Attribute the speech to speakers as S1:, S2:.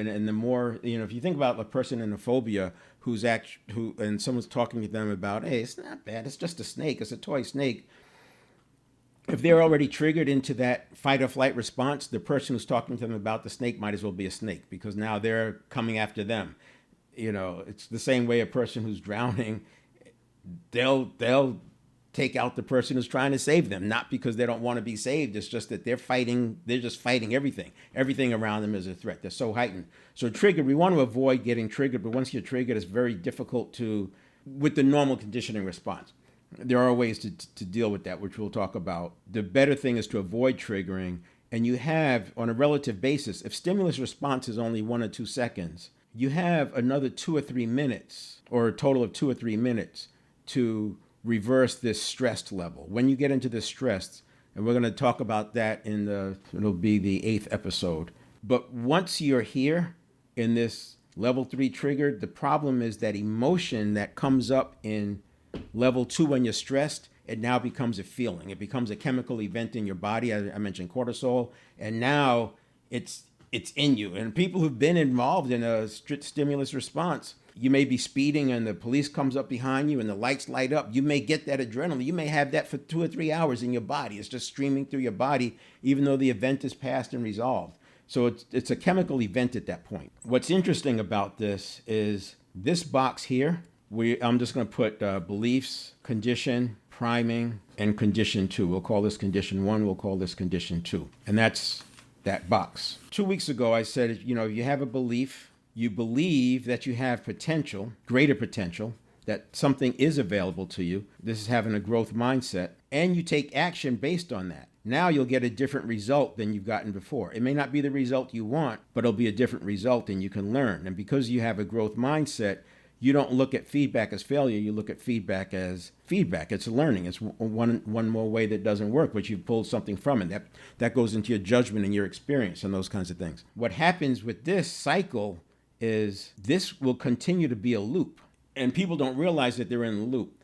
S1: And the more, if you think about a person in a phobia and someone's talking to them about, hey, it's not bad, it's just a snake, it's a toy snake. If they're already triggered into that fight or flight response, the person who's talking to them about the snake might as well be a snake, because now they're coming after them. It's the same way a person who's drowning, they'll take out the person who's trying to save them, not because they don't want to be saved. It's just that they're just fighting everything. Everything around them is a threat. They're so heightened. So triggered, we want to avoid getting triggered, but once you're triggered, it's very difficult with the normal conditioning response. There are ways to deal with that, which we'll talk about. The better thing is to avoid triggering. And you have, on a relative basis, if stimulus response is only 1 or 2 seconds, you have another 2 or 3 minutes, or a total of 2 or 3 minutes, to reverse this stressed level. When you get into this stress, and we're going to talk about that it'll be the 8th episode. But once you're here in this level 3 triggered, the problem is that emotion that comes up in level 2 when you're stressed, it now becomes a feeling. It becomes a chemical event in your body. I mentioned cortisol, and now it's in you. And people who've been involved in a stimulus response, you may be speeding and the police comes up behind you and the lights light up. You may get that adrenaline. You may have that for 2 or 3 hours in your body. It's just streaming through your body, even though the event is past and resolved. So it's a chemical event at that point. What's interesting about this is this box here. I'm just going to put beliefs, condition, priming, and condition 2. We'll call this condition 1. We'll call this condition 2. And that's that box. 2 weeks ago, I said, you have a belief. You believe that you have potential, greater potential, that something is available to you. This is having a growth mindset. And you take action based on that. Now you'll get a different result than you've gotten before. It may not be the result you want, but it'll be a different result and you can learn. And because you have a growth mindset, you don't look at feedback as failure. You look at feedback as feedback. It's learning. It's one more way that doesn't work, but you've pulled something from it. That goes into your judgment and your experience and those kinds of things. What happens with this cycle is this will continue to be a loop. And people don't realize that they're in the loop.